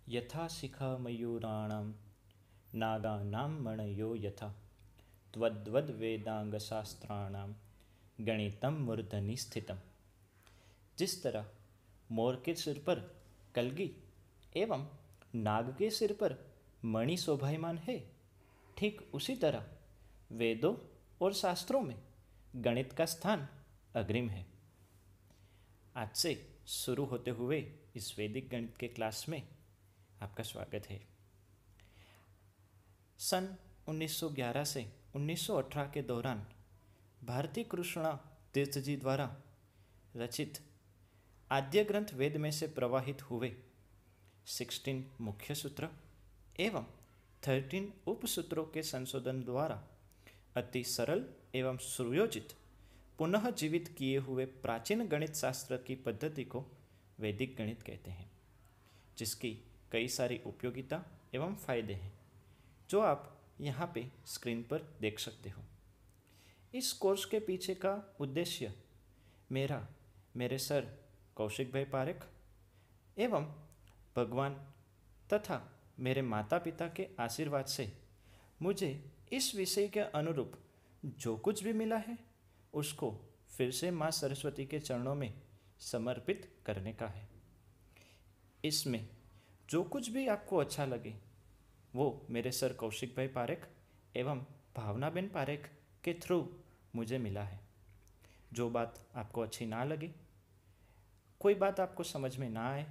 यथा शिखा मयूराणां नागानां मणयो यथा त्वद्वद् वेदांगशास्त्राणां गणितं मूर्धनि स्थितम्। जिस तरह मोर के सिर पर कलगी एवं नाग के सिर पर मणि शोभायमान है, ठीक उसी तरह वेदों और शास्त्रों में गणित का स्थान अग्रिम है। आज से शुरू होते हुए इस वैदिक गणित के क्लास में आपका स्वागत है। सन 1911 से 1918 के दौरान भारती कृष्णा तीर्थ जी द्वारा रचित आद्य ग्रंथ वेद में से प्रवाहित हुए 16 मुख्य सूत्र एवं 13 उपसूत्रों के संशोधन द्वारा अति सरल एवं सुयोजित पुनः जीवित किए हुए प्राचीन गणित शास्त्र की पद्धति को वैदिक गणित कहते हैं, जिसकी कई सारी उपयोगिता एवं फायदे हैं, जो आप यहाँ पे स्क्रीन पर देख सकते हो। इस कोर्स के पीछे का उद्देश्य मेरे सर कौशिक भाई पारेख एवं भगवान तथा मेरे माता पिता के आशीर्वाद से मुझे इस विषय के अनुरूप जो कुछ भी मिला है उसको फिर से माँ सरस्वती के चरणों में समर्पित करने का है। इसमें जो कुछ भी आपको अच्छा लगे वो मेरे सर कौशिक भाई पारेख एवं भावना बेन पारेख के थ्रू मुझे मिला है। जो बात आपको अच्छी ना लगे, कोई बात आपको समझ में ना आए,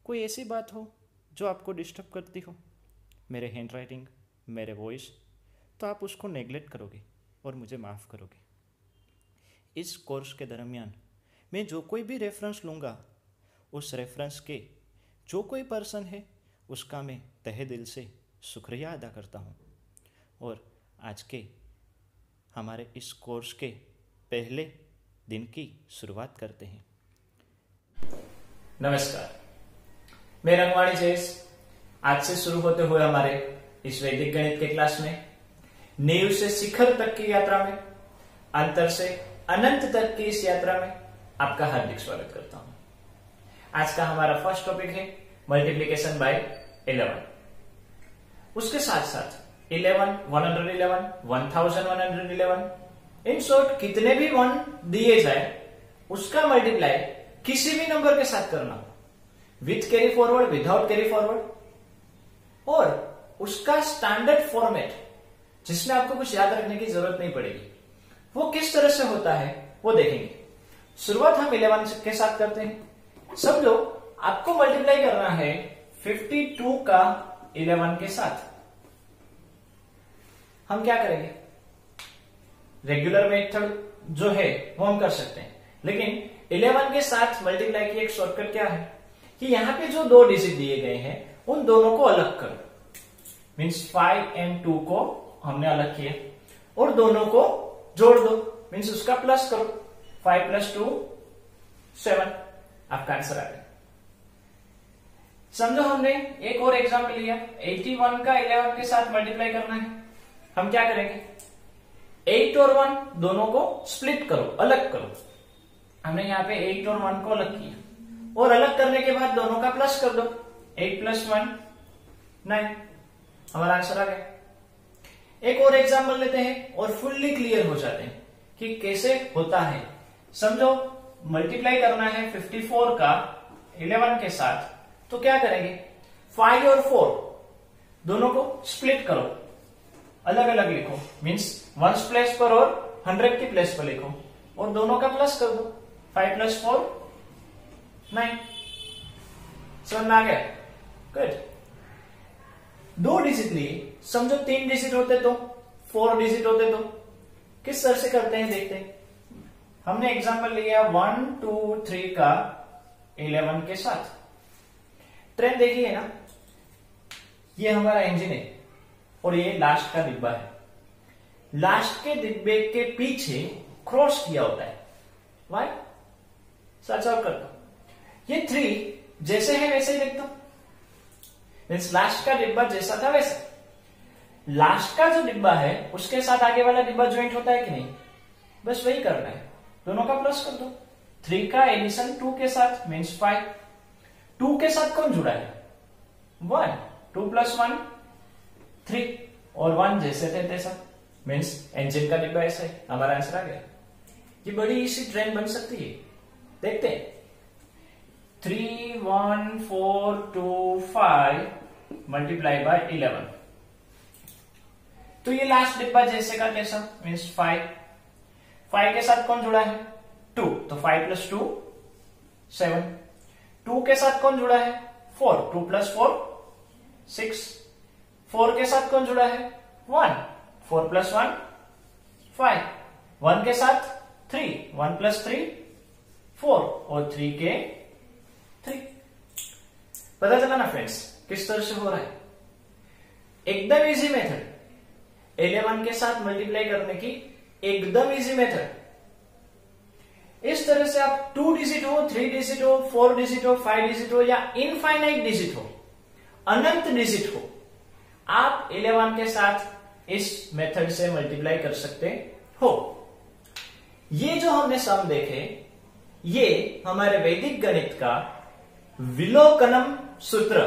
कोई ऐसी बात हो जो आपको डिस्टर्ब करती हो, मेरे हैंड राइटिंग, मेरे वॉइस, तो आप उसको नेग्लेक्ट करोगे और मुझे माफ़ करोगे। इस कोर्स के दरमियान मैं जो कोई भी रेफरेंस लूँगा, उस रेफरेंस के जो कोई पर्सन है उसका मैं तहे दिल से शुक्रिया अदा करता हूँ। और आज के हमारे इस कोर्स के पहले दिन की शुरुआत करते हैं। नमस्कार, मैं रंगवाणी जयेश। आज से शुरू होते हुए हमारे इस वैदिक गणित के क्लास में नींव से शिखर तक की यात्रा में, अंतर से अनंत तक की इस यात्रा में आपका हार्दिक स्वागत करता हूं। आज का हमारा फर्स्ट टॉपिक है मल्टीप्लीकेशन बाय 11। उसके साथ साथ 11, 111, 1111, इन शॉर्ट कितने भी 1 दिए जाए उसका मल्टीप्लाई किसी भी नंबर के साथ करना, with carry forward, without carry forward, और उसका स्टैंडर्ड फॉर्मेट जिसमें आपको कुछ याद रखने की जरूरत नहीं पड़ेगी, वो किस तरह से होता है वो देखेंगे। शुरुआत हम 11 के साथ करते हैं। समझो आपको मल्टीप्लाई करना है 52 का 11 के साथ। हम क्या करेंगे, रेगुलर मेथड जो है वो हम कर सकते हैं, लेकिन 11 के साथ मल्टीप्लाई की एक शॉर्टकट क्या है कि यहां पे जो 2 डिजिट दिए गए हैं उन दोनों को अलग करो। मीन्स 5 एंड 2 को हमने अलग किया और दोनों को जोड़ दो, मीन्स उसका प्लस करो। 5 + 2 7, आपका आंसर आ गया। समझो हमने एक और एग्जाम्पल लिया, 81 का 11 के साथ मल्टीप्लाई करना है। हम क्या करेंगे, 8 और 1 दोनों को स्प्लिट करो, अलग करो। हमने यहाँ पे 8 और 1 को अलग किया और अलग करने के बाद दोनों का प्लस कर दो। 8 + 1 9, हमारा आंसर आ गया। एक और एग्जाम्पल लेते हैं और फुल्ली क्लियर हो जाते हैं कि कैसे होता है। समझो मल्टीप्लाई करना है 54 का 11 के साथ, तो क्या करेंगे, 5 और 4 दोनों को स्प्लिट करो, अलग अलग लिखो, मीन्स 1 प्लेस पर और 100 की प्लेस पर लिखो और दोनों का प्लस कर दो। 5 + 4 9, समझ में आ गया? गुड। 2 डिजिट लिए, समझो 3 डिजिट होते तो, 4 डिजिट होते तो किस तरह से करते हैं देखते हैं। हमने एग्जांपल लिया 1 2 3 का 11 के साथ। ट्रेन देखिए ना, ये हमारा इंजन है और ये लास्ट का डिब्बा है। लास्ट के डिब्बे के पीछे क्रॉस किया होता है, वाई सर्च आउट करता हूं। ये 3 जैसे है वैसे ही लिखता हूं, मीन्स लास्ट का डिब्बा जैसा था वैसा। लास्ट का जो डिब्बा है उसके साथ आगे वाला डिब्बा ज्वाइंट होता है कि नहीं, बस वही करना है, दोनों का प्लस कर दो। 3 का एडिशन 2 के साथ मीन्स 5, 2 के साथ कौन जुड़ा है? 1। 2 + 1 3 और 1 जैसे थे तैसा, मीन्स इंजन का डिब्बा ऐसा है। हमारा आंसर आ गया। ये बड़ी सी ट्रेन बन सकती है, देखते हैं। 3 1 4 2 5 मल्टीप्लाई बाय 11। तो ये लास्ट डिब्बा जैसे का तैसा, मीन्स 5। 5 के साथ कौन जुड़ा है? 2, तो 5 + 2 7। 2 के साथ कौन जुड़ा है? 4। 2 + 4 6। 4 के साथ कौन जुड़ा है? 1। 4 + 1 5। 1 के साथ 3। 1 + 3 4 और 3 के 3। पता चला ना फ्रेंड्स किस तरह से हो रहा है? एकदम इजी मेथड, 11 के साथ मल्टीप्लाई करने की एकदम इजी मेथड। इस तरह से आप 2 डिजिट हो, 3 डिजिट हो, 4 डिजिट हो, 5 डिजिट हो या इनफाइनाइट डिजिट हो, अनंत डिजिट हो, आप 11 के साथ इस मेथड से मल्टीप्लाई कर सकते हो। ये जो हमने सम देखे, ये हमारे वैदिक गणित का विलोकनम सूत्र,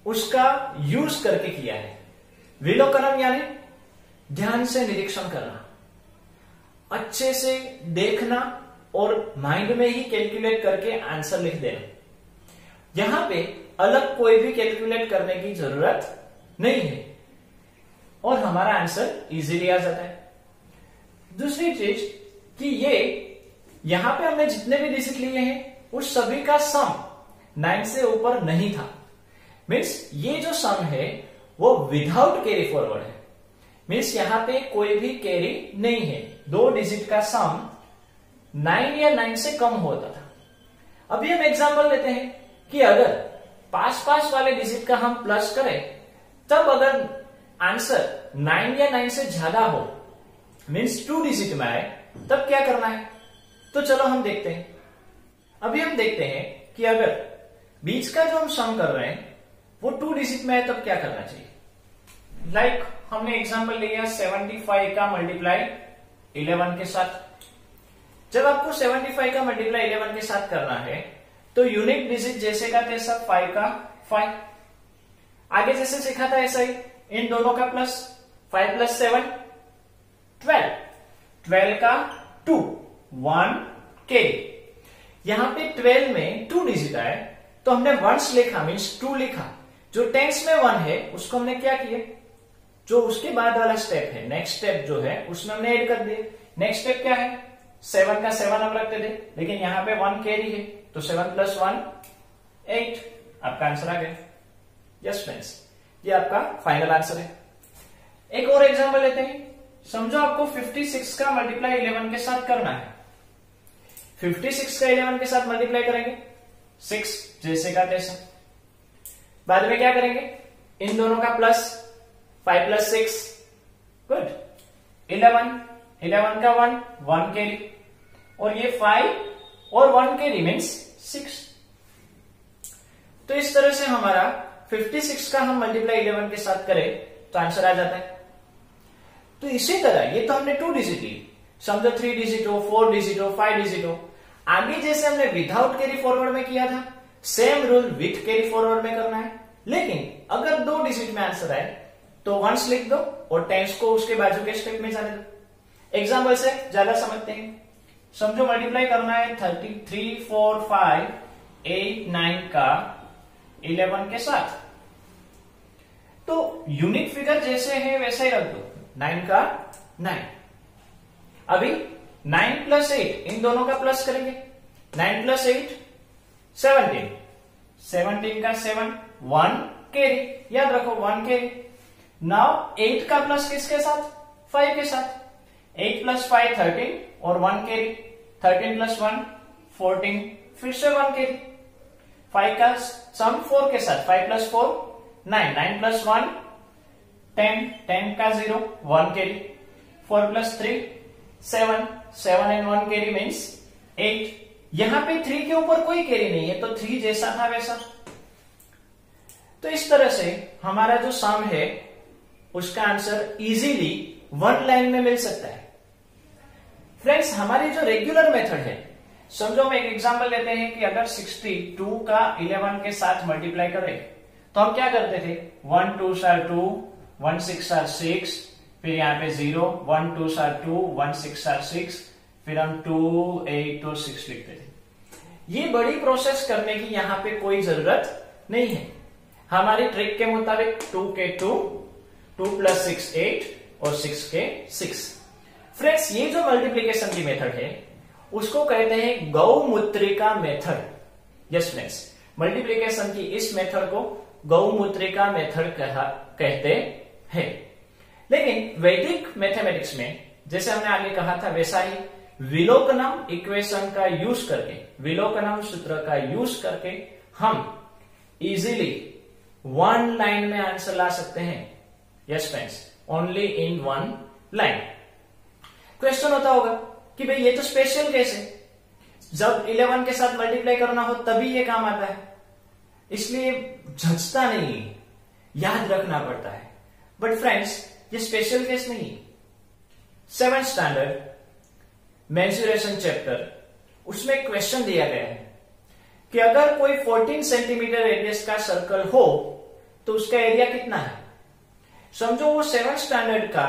उसका यूज करके किया है। विलोकनम यानी ध्यान से निरीक्षण करना, अच्छे से देखना और माइंड में ही कैलकुलेट करके आंसर लिख देना। यहां पे अलग कोई भी कैलकुलेट करने की जरूरत नहीं है और हमारा आंसर इजीली आ जाता है। दूसरी चीज कि ये यहां पे हमने जितने भी डिजिट लिए हैं उस सभी का सम 9 से ऊपर नहीं था। मीन्स ये जो सम है वो विदाउट कैरी फॉरवर्ड है, मीन्स यहां पे कोई भी कैरी नहीं है। 2 डिजिट का सम 9 या 9 से कम होता था। अभी हम एग्जांपल लेते हैं कि अगर पास पास वाले डिजिट का हम प्लस करें, तब अगर आंसर 9 या 9 से ज्यादा हो, मीन्स 2 डिजिट में आए, तब क्या करना है? तो चलो हम देखते हैं। अभी हम देखते हैं कि अगर बीच का जो हम सम कर रहे हैं वो 2 डिजिट में है, तब क्या करना चाहिए? लाइक हमने एग्जांपल लिया 75 का मल्टीप्लाई 11 के साथ। जब आपको 75 का मल्टीप्लाई 11 के साथ करना है तो यूनिट डिजिट जैसे का तैसा 5 का 5, आगे जैसे सीखा था ऐसा ही, इन दोनों का प्लस, 5 + 7 12, 12 का 2 1 कैरी। यहां पे 12 में 2 डिजिट आए तो हमने वंस लिखा, मीन्स 2 लिखा। जो टेंस में 1 है उसको हमने क्या किया, जो उसके बाद वाला स्टेप है, नेक्स्ट स्टेप जो है उसमें हमने ऐड कर दिया। नेक्स्ट स्टेप क्या है? 7 का 7 हम रखते थे, लेकिन यहां पे 1 कैरी है तो 7 + 1 8। आपका आंसर आ गया। यस फ्रेंड्स, ये आपका फाइनल आंसर है। एक और एग्जांपल लेते हैं। समझो आपको 56 का मल्टीप्लाई 11 के साथ करना है। 56 का 11 के साथ मल्टीप्लाई करेंगे 6 जैसे का तैसा। बाद में क्या करेंगे? इन दोनों का प्लस, 5 + 6 गुड 11 का 1 कैरी और ये 5 और 1 कैरी मीन्स 6। तो इस तरह से हमारा 56 का हम मल्टीप्लाई 11 के साथ करें तो आंसर आ जाता है। तो इसी तरह ये तो हमने 2 डिजिट ली, समझो 3 डिजिट हो, 4 डिजिट हो, 5 डिजिट हो। आगे जैसे हमने विदाउट कैरी फॉरवर्ड में किया था, same rule with carry forward में करना है। लेकिन अगर 2 डिजिट में आंसर आए तो वंस लिख दो और टेंस को उसके बाजू के स्टेप में जाने दो। एग्जाम्पल से ज्यादा समझते हैं। समझो मल्टीप्लाई करना है 33 4 5 8 9 का 11 के साथ, तो यूनिट फिगर जैसे है वैसे ही रख दो, 9 का 9। अभी 9 + 8 इन दोनों का प्लस करेंगे, 9 + 8 17, 17 का 7 1 कैरी, याद रखो 1 कैरी। नाउ 8 का प्लस किसके साथ? 5 के साथ। 8 + 5 13 और 1 कैरी, 13 + 1 14, फिर से 1 कैरी। 5 का सम 4 के साथ, 5 + 4 9, 9 + 1 10, 10 का 0 1 कैरी, 4 + 3 7, 7 and 1 कैरी मीन्स 8। यहां पे 3 के ऊपर कोई कैरी नहीं है तो 3 जैसा था वैसा। तो इस तरह से हमारा जो सम है उसका आंसर इजीली 1 लाइन में मिल सकता है। फ्रेंड्स, हमारी जो रेगुलर मेथड है, समझो हम एक एग्जांपल लेते हैं कि अगर 62 का 11 के साथ मल्टीप्लाई करें तो हम क्या करते थे, 1 2 2, 1 6 6, फिर यहाँ पे 0, 1 2 2, 1 6 6, फिर हम 2 8 और 6 लिखते थे। ये बड़ी प्रोसेस करने की यहाँ पे कोई जरूरत नहीं है। हमारी ट्रिक के मुताबिक 2 के 2, 2 + 6 8 और 6 के 6। फ्रेंड्स, ये जो मल्टीप्लीकेशन की मेथड है उसको कहते हैं गौमूत्रिका मेथड। यस फ्रेंड्स, मल्टीप्लीकेशन की इस मेथड को गौमूत्रिका मेथड कहते हैं। लेकिन वैदिक मैथमेटिक्स में जैसे हमने आगे कहा था वैसा ही विलोकनम इक्वेशन का यूज करके, विलोकनम सूत्र का यूज करके हम इजीली 1 लाइन में आंसर ला सकते हैं। Yes friends, only in 1 line. Question होता होगा कि भाई ये तो स्पेशल केस है, जब 11 के साथ मल्टीप्लाई करना हो तभी ये काम आता है, इसलिए झंझता नहीं, याद रखना पड़ता है। बट फ्रेंड्स, ये स्पेशल केस नहीं है। 7th स्टैंडर्ड मेंसुरेशन चैप्टर, उसमें क्वेश्चन दिया गया है कि अगर कोई 14 सेंटीमीटर रेडियस का सर्कल हो तो उसका एरिया कितना है। समझो वो 7th स्टैंडर्ड का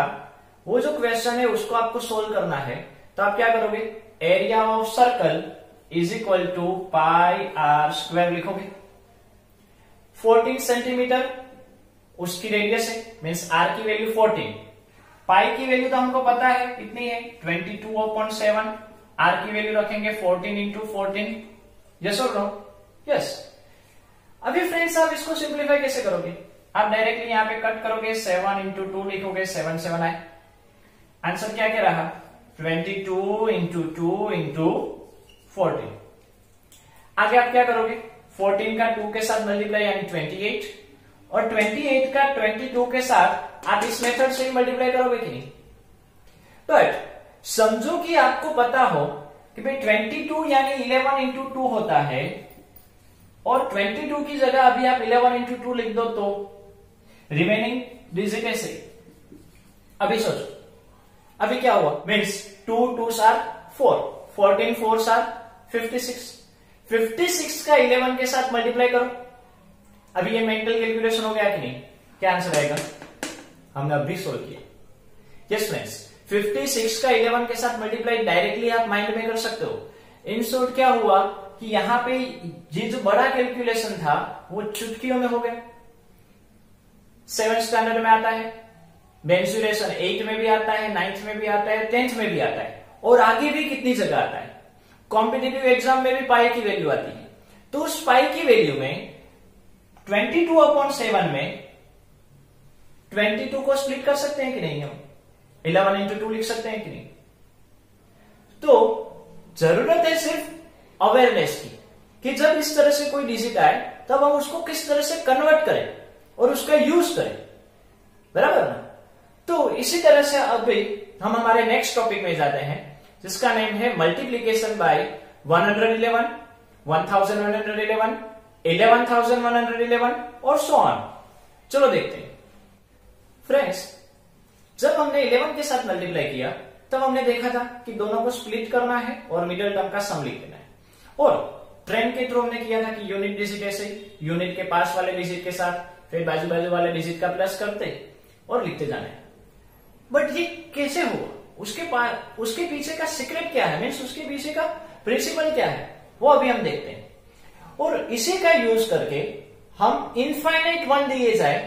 वो जो क्वेश्चन है उसको आपको सोल्व करना है, तो आप क्या करोगे, area of circle is equal to pi r square लिखोगे। 14 सेंटीमीटर उसकी रेडियस है, मीन्स आर की वैल्यू 14, पाई की वैल्यू तो हमको पता है कितनी है 22/7, आर की वैल्यू रखेंगे 14 × 14। यस और नो? यस। अभी फ्रेंड्स आप इसको सिंप्लीफाई कैसे करोगे, आप डायरेक्टली यहां पे कट करोगे, 7 × 2 लिखोगे, 7 7 आए। आंसर क्या क्या रहा, 22 × 2 × 14। आगे आप क्या करोगे, 14 का 2 के साथ मल्टीप्लाई यानी 28, और 28 का 22 के साथ आप इस मेथड से ही मल्टीप्लाई करोगे कि नहीं। बट समझो कि आपको पता हो कि भाई 22 यानी 11 × 2 होता है, और 22 की जगह अभी आप 11 × 2 लिख दो तो रिमेनिंग डिजिट ऐसे। अभी सोचो, अभी क्या हुआ, means 2 2s are 4, 14 4s are 56, 56 का 11 के साथ मल्टीप्लाई करो। अभी ये मेंटल कैलकुलेशन हो गया कि नहीं, क्या आंसर आएगा, हमने अभी सोल्व किया। यस फ्रेंड्स, 56 का 11 के साथ मल्टीप्लाई डायरेक्टली आप माइंड में कर सकते हो। इन शॉर्ट क्या हुआ कि यहां पे ये जो बड़ा कैलकुलेशन था वो चुटकियों में हो गया। 7th स्टैंडर्ड में आता है मेंसुरेशन, 8 में भी आता है, 9th में भी आता है, 10th में भी आता है, और आगे भी कितनी जगह आता है। कॉम्पिटिटिव एग्जाम में भी पाई की वैल्यू आती है। तो उस पाई की वैल्यू में 22/7 में 22 को स्प्लिट कर सकते हैं कि नहीं, हम 11 × 2 लिख सकते हैं कि नहीं। तो जरूरत है सिर्फ अवेयरनेस की कि जब इस तरह से कोई डिजिट आए तब हम उसको किस तरह से कन्वर्ट करें और उसका यूज करें, बराबर ना। तो इसी तरह से अभी हम हमारे नेक्स्ट टॉपिक में जाते हैं, जिसका नेम है मल्टीप्लीकेशन बाय 111, 1111, 11,111 और सो ऑन। चलो देखते हैं। फ्रेंड्स, जब हमने 11 के साथ मल्टीप्लाई किया तब हमने देखा था कि दोनों को स्प्लिट करना है और मिडिल टर्म का सम लिख देना है, और ट्रेंड के थ्रू हमने किया था कि यूनिट डिजिट ऐसे यूनिट के पास वाले डिजिट के साथ फिर बाजू बाजू वाले डिजिट का प्लस करते और लिखते जाना है। बट ये कैसे हुआ, उसके पीछे का सीक्रेट क्या है, मीन्स उसके पीछे का प्रिंसिपल क्या है, वो अभी हम देखते हैं। और इसी का यूज करके हम इनफाइनाइट 1 दिए जाए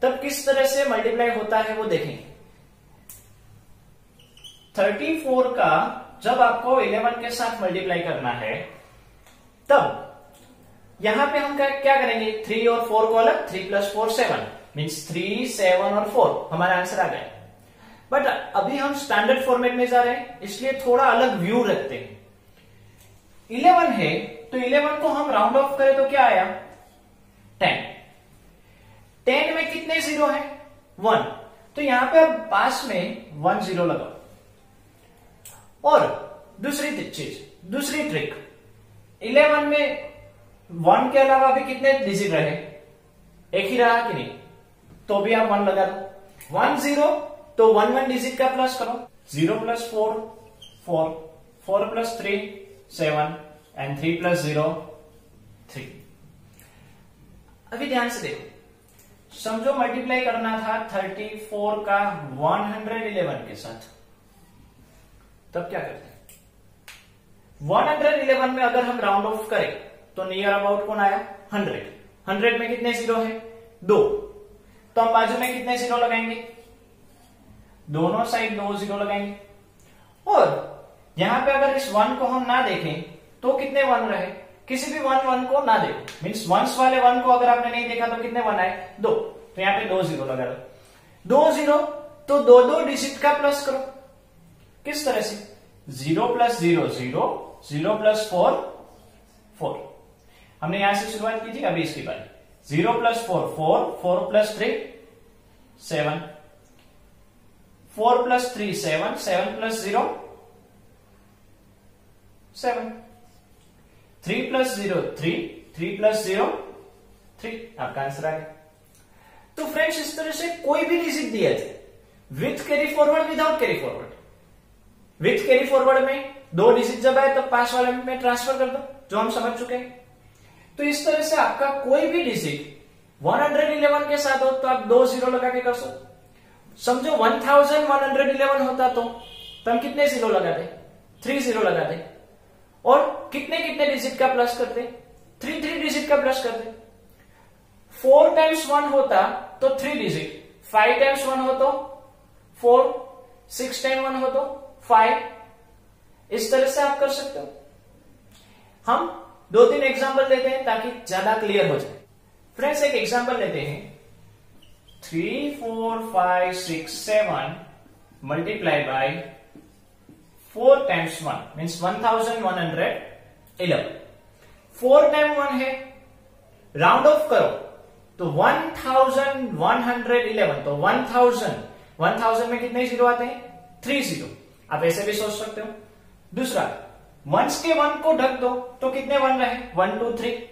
तब किस तरह से मल्टीप्लाई होता है वो देखेंगे। 34 का जब आपको 11 के साथ मल्टीप्लाई करना है तब यहां पे हम क्या करेंगे, 3 और 4 को अलग, 3 + 4 7, मीन्स 3 7 और 4 हमारा आंसर आ गया। बट अभी हम स्टैंडर्ड फॉर्मेट में जा रहे हैं, इसलिए थोड़ा अलग व्यू रखते हैं। 11 है तो 11 को हम राउंड ऑफ करें तो क्या आया, 10। 10 में कितने जीरो है, 1, तो यहां पे अब पास में 1 0 लगाओ। और दूसरी ट्रिक, 11 में 1 के अलावा भी कितने डिजिट रहे, एक ही रहा कि नहीं, तो भी आप 1 लगा दो। 1 0 तो 1 1 डिजिट का प्लस करो, 0 + 4 4, 4 + 3 7 एंड 3 प्लस 0 3। अभी ध्यान से देखो, समझो मल्टीप्लाई करना था 34 का 111 के साथ, तब क्या करते हैं? 111 में अगर हम राउंड ऑफ करें तो नियर अबाउट कौन आया? 100। 100 में कितने जीरो है? 2। तो हम बाजू में कितने जीरो लगाएंगे? दोनों साइड 2 जीरो लगाएंगे। और यहां पे अगर इस 1 को हम ना देखें तो कितने 1 रहे? किसी भी 1 को ना देखो, मीन्स वंस वाले 1 को अगर आपने नहीं देखा तो कितने 1 आए? 2। तो यहां पे 2 जीरो लगा दो। 2 जीरो तो 2 डिजिट का प्लस करो। किस तरह से? 0 प्लस 0 0, 0 प्लस 4 4। हमने यहां से शुरुआत की थी, अभी इसकी बारी। 0 plus 4 4, 4 plus 3 7, 4 plus 3 7, 7 plus 0 7, 3 plus 0 3, 3 plus 0 3। आपका आंसर आ गया। तो फ्रेंड्स, इस तरह से कोई भी डिजिट दिया जाए, with carry forward, without carry forward. With carry forward में 2 डिजिट जब आए तो पास वाले में ट्रांसफर कर दो, जो हम समझ चुके हैं। तो इस तरह से आपका कोई भी डिजिट 111 के साथ हो तो आप 2 जीरो लगा के कर सकते। समझो 1111 होता तो हम कितने जीरो लगाते? 3 जीरो लगाते। और कितने कितने डिजिट का प्लस करते? 3 डिजिट का प्लस करते। 4 टाइम्स 1 होता तो 3 डिजिट, 5 टाइम्स 1 हो तो 4, 6 टाइम 1 हो तो 5। इस तरह से आप कर सकते हो। हम 2-3 एग्जांपल लेते हैं ताकि ज्यादा क्लियर हो जाए। फ्रेंड्स, एक एग्जांपल लेते हैं। 3 4 5 6 7 multiply by 4 times 1 means 1111। 4 time 1 है, राउंड ऑफ करो तो 1111। तो 1000 में कितने जीरो आते हैं? 3 जीरो। आप ऐसे भी सोच सकते हो। दूसरा, वंस के 1 को ढक दो तो कितने 1 रहे? 1 2 3।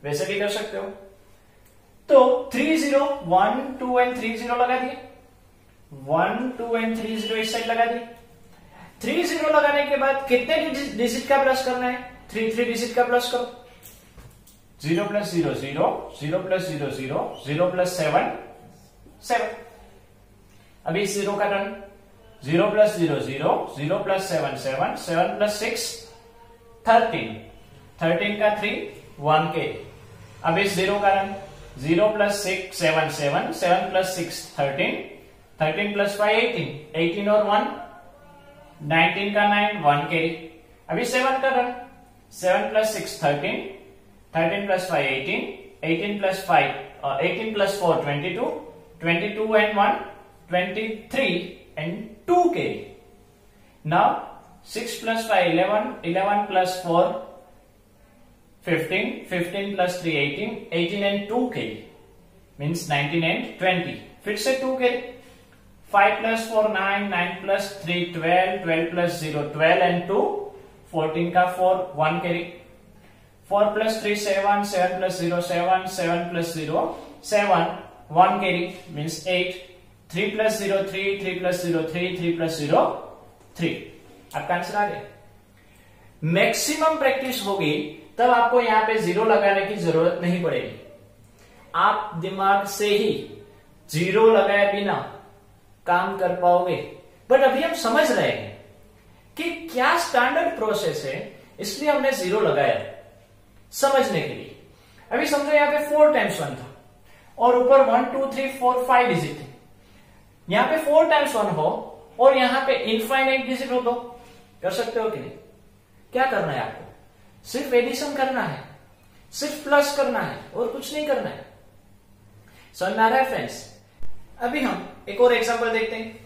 वैसे भी कर सकते हो। तो 3 जीरो, 1 2 एंड 3 जीरो लगा दिए। 1 2 एंड 3 जीरो इस साइड लगा दिए। 3 जीरो लगाने के बाद कितने डिजिट का प्लस करना है? 3 डिजिट का प्लस करो। 0 प्लस 0 0, 0 प्लस 0 0, 0 प्लस 7 7। अभी इस जीरो का टर्न। 0 प्लस 0 0, 0 प्लस 7 7, 7 प्लस 6 13, 13 का 3 1 के। अब इस जीरो का रन। 0 प्लस 6 7 7, 7 प्लस 6 13, 13 प्लस 5 18, 18 और 1 19 का 9 1 के। अभी 7 का run. 7 plus 6 13, 13 plus 5 18, 18 plus 5 18 plus 4 22, 22 and 1 23 and 2 carry. Now 6 plus 5 11, 11 plus 4 15, 15 plus 3 18, 18 and 2 carry means 19 and 20. फिर से 2 carry. 5 plus 4 9, 9 plus 3 12, 12 plus 0 12 and 2 14 का 4 1 carry. 4 plus 3 7, 7 plus 0 7, 7 plus 0 7 1 carry means 8. 3 plus 0 3, 3 plus 0 3, 3 plus 0 3। आपका answer आ गया। Maximum practice होगी तब आपको यहां पे जीरो लगाने की जरूरत नहीं पड़ेगी। आप दिमाग से ही जीरो लगाए बिना काम कर पाओगे। बट अभी हम समझ रहे हैं कि क्या स्टैंडर्ड प्रोसेस है, इसलिए हमने जीरो लगाया समझने के लिए। अभी समझो यहां पे 4 टाइम्स 1 था और ऊपर 1 2 3 4 5 डिजिट थे। यहां पे 4 टाइम्स 1 हो और यहां पे इनफाइनाइट डिजिट हो तो कर सकते हो कि नहीं? क्या करना है आपको? सिर्फ एडिशन करना है, सिर्फ प्लस करना है और कुछ नहीं करना है। समझ में आ रहा है फ्रेंड्स? अभी हम एक और एग्जांपल देखते हैं।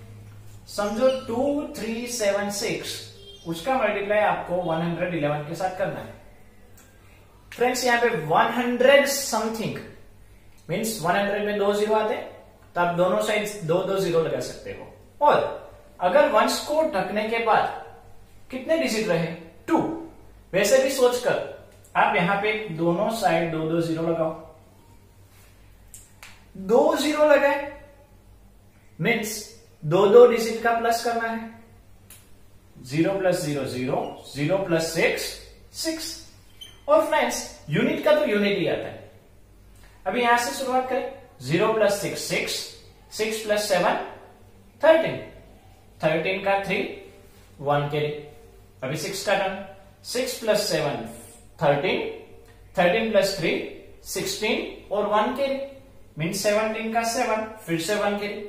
समझो 2 3 7 6, उसका मल्टीप्लाई आपको 111 के साथ करना है। फ्रेंड्स, यहां पे 100 समथिंग मीन्स 100 में 2 जीरो आते हैं, तो आप दोनों साइड 2 जीरो लगा सकते हो। और अगर वंस को ढकने के बाद कितने डिजिट रहे? 2। वैसे भी सोचकर आप यहां पे दोनों साइड 2 जीरो लगाओ। 2 जीरो लगाए मीन्स 2 डिजिट का प्लस करना है। 0 प्लस 0 0, 0 प्लस 6 6। और फ्रेंड्स यूनिट का तो यूनिट ही आता है। अभी यहां से शुरुआत करें। 0 प्लस 6 6, 6 प्लस 7 13, 13 का 3 1 कैरी। अभी 6 का टर्न। 6 प्लस 7 13, 13 प्लस 3 16 और 1 कैरी मीन्स 17 का 7 फिर से 1 कैरी।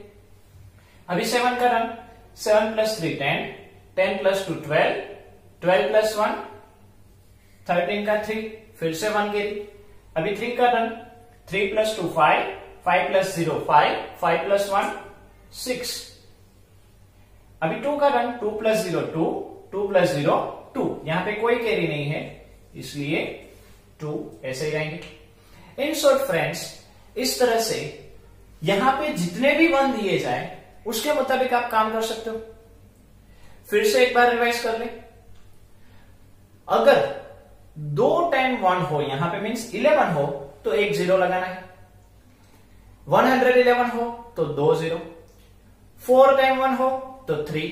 अभी 7 का रन। 7 प्लस 3 10, 10 प्लस 2 12, 12 प्लस 1 13 का 3 फिर से 1 कैरी। अभी 3 का रन। 3 plus 2 5, 5 plus 0 5, 5 plus 1 6। अभी 2 का रन। 2 plus 0 2, 2 plus 0 2। यहां पे कोई कैरी नहीं है इसलिए 2 ऐसे ही रहेंगे। इन शॉर्ट फ्रेंड्स इस तरह से यहां पे जितने भी 1 दिए जाए उसके मुताबिक आप काम कर सकते हो। फिर से एक बार रिवाइज कर ले। अगर 2 टाइम 1 हो यहां पे मीन्स 11 हो तो एक 0 लगाना है। 111 हो तो 2 0। 4 टाइम 1 हो तो 3,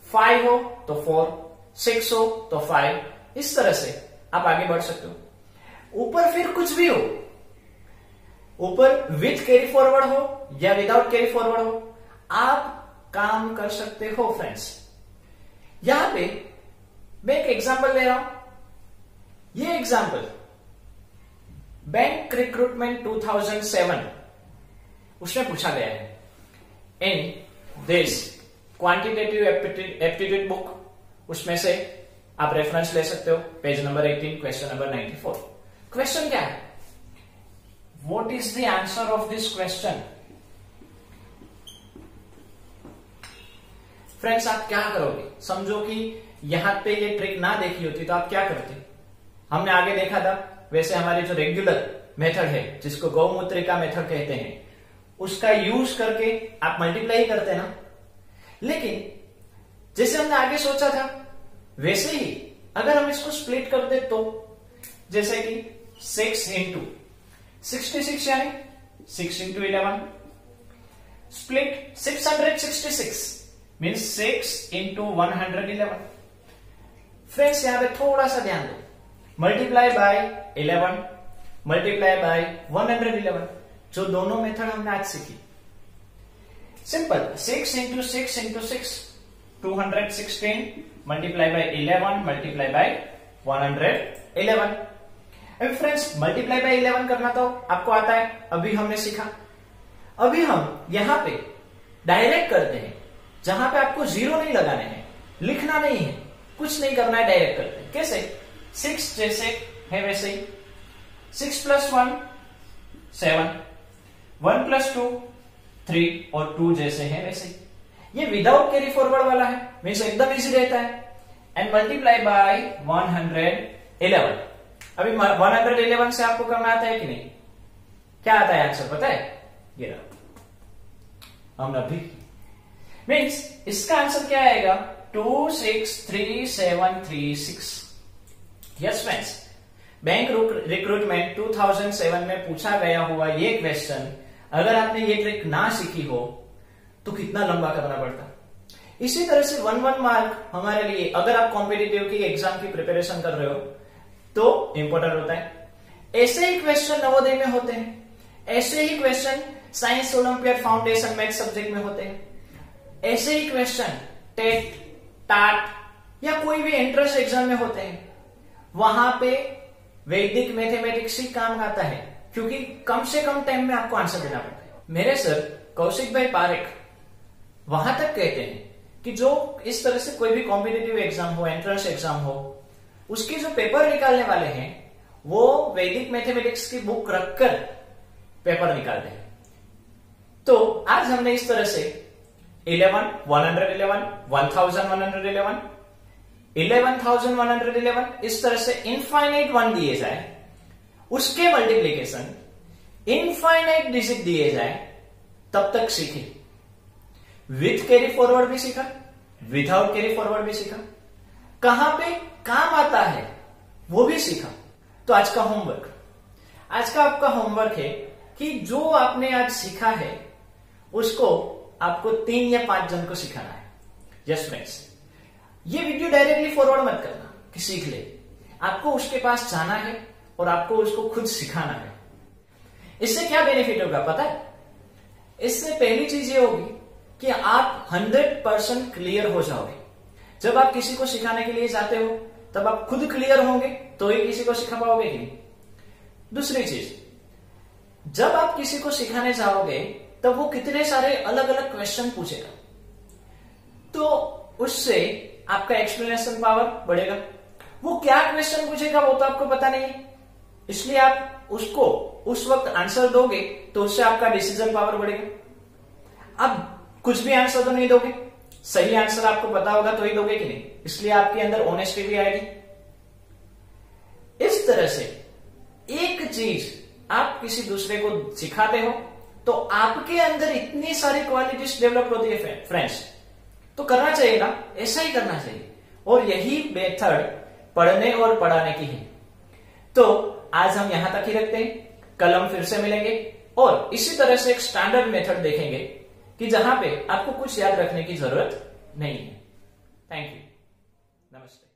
5 हो तो 4, 6 हो तो 5। इस तरह से आप आगे बढ़ सकते हो। ऊपर फिर कुछ भी हो, ऊपर विथ कैरी फॉरवर्ड हो या विदाउट कैरी फॉरवर्ड हो, आप काम कर सकते हो फ्रेंड्स। यहां पे मैं एक एग्जांपल ले रहा हूं। ये एग्जांपल बैंक रिक्रूटमेंट 2007 उसमें पूछा गया है। In this quantitative aptitude book उसमें से आप रेफरेंस ले सकते हो। Page number 18 question number 94। Question क्या है? What is the answer of this question? Friends आप क्या करोगे? समझो कि यहां पे ये ट्रिक ना देखी होती तो आप क्या करते? हमने आगे देखा था वैसे हमारी जो रेगुलर मेथड है जिसको गौमूत्र का मेथड कहते हैं उसका यूज करके आप मल्टीप्लाई करते हैं ना। लेकिन जैसे हमने आगे सोचा था वैसे ही अगर हम इसको स्प्लिट कर दे तो जैसे कि 6 इंटू 66 यानी 6 into 11 split 666 means 6 into 111। Friends यहां पे थोड़ा सा ध्यान दो। मल्टीप्लाई बाय 11 मल्टीप्लाई बाय 111 जो दोनों मेथड हमने आज सीखी। Simple 6 into 6 into 6 216 multiply by 11 multiply by 111। अभी फ्रेंड्स मल्टीप्लाई बाय 11 करना तो आपको आता है, अभी हमने सीखा। अभी हम यहां पे डायरेक्ट करते हैं जहां पे आपको 0 नहीं लगाने हैं, लिखना नहीं है, कुछ नहीं करना है, डायरेक्ट करते हैं। कैसे? 6 जैसे है वैसे ही 6 प्लस 1 7, 1 प्लस 2 3 और 2 जैसे है वैसे ही। ये विदाउट कैरी फॉरवर्ड वाला है मीन्स एकदम इजी रहता है। And multiply by 111। अभी 111 से आपको करना आता है कि नहीं? क्या आता है आंसर पता है? ये रहा हमने अभी मीन्स इसका आंसर क्या आएगा? 263736। यस फ्रेंड्स बैंक रिक्रूटमेंट 2007 में पूछा गया हुआ ये क्वेश्चन अगर आपने ये ट्रिक ना सीखी हो तो कितना लंबा करना पड़ता। इसी तरह से 1 मार्क हमारे लिए अगर आप कॉम्पिटिटिव की एग्जाम की प्रिपरेशन कर रहे हो तो इंपॉर्टेंट होता है। ऐसे ही क्वेश्चन नवोदय में होते हैं, ऐसे ही question science olympiad foundation math subject में होते हैं, ऐसे ही क्वेश्चन टेट टाट या कोई भी एंट्रेंस एग्जाम में होते हैं। वहां पे वैदिक मैथमेटिक्स ही काम आता है क्योंकि कम से कम टाइम में आपको आंसर देना पड़ता है। मेरे सर कौशिक भाई पारेख वहां तक कहते हैं कि जो इस तरह से कोई भी कॉम्पिटिटिव एग्जाम हो, एंट्रेंस एग्जाम हो, उसके जो पेपर निकालने वाले हैं वो वैदिक मैथमेटिक्स की बुक रखकर पेपर निकालते हैं। तो आज हमने इस तरह से 11, 111, 1111, 11111 इस तरह से इनफाइनाइट 1 दिए जाए, उसके मल्टीप्लीकेशन इनफाइनाइट डिजिट दिए जाए, तब तक सीखे। विथ कैरी फॉरवर्ड भी सीखा, विदाउट कैरी फॉरवर्ड भी सीखा, कहां पे काम आता है वो भी सीखा। तो आज का होमवर्क, आज का आपका होमवर्क है कि जो आपने आज सीखा है उसको आपको 3 या 5 जन को सिखाना है। यस फ्रेंड्स, ये वीडियो डायरेक्टली फॉरवर्ड मत करना कि सीख ले, आपको उसके पास जाना है और आपको उसको खुद सिखाना है। इससे क्या बेनिफिट होगा पता है? इससे पहली चीज ये होगी कि आप 100% क्लियर हो जाओगे। जब आप किसी को सिखाने के लिए जाते हो तब आप खुद क्लियर होंगे तो ही किसी को सिखा पाओगे कि नहीं। दूसरी चीज, जब आप किसी को सिखाने जाओगे तब वो कितने सारे अलग अलग क्वेश्चन पूछेगा, तो उससे आपका एक्सप्लेनेशन पावर बढ़ेगा। वो क्या क्वेश्चन पूछेगा वो तो आपको पता नहीं है, इसलिए आप उसको उस वक्त आंसर दोगे तो उससे आपका डिसीजन पावर बढ़ेगा। अब कुछ भी आंसर तो नहीं दोगे, सही आंसर आपको पता होगा तो ही दोगे कि नहीं, इसलिए आपके अंदर ऑनेस्टी भी आएगी। इस तरह से एक चीज आप किसी दूसरे को सिखाते हो तो आपके अंदर इतनी सारी क्वालिटीज डेवलप होती है फ्रेंड्स। तो करना चाहिए ना, ऐसा ही करना चाहिए, और यही मेथड पढ़ने और पढ़ाने की है। तो आज हम यहां तक ही रखते हैं, कल हम फिर से मिलेंगे और इसी तरह से एक स्टैंडर्ड मेथड देखेंगे कि जहां पे आपको कुछ याद रखने की जरूरत नहीं है। थैंक यू, नमस्ते।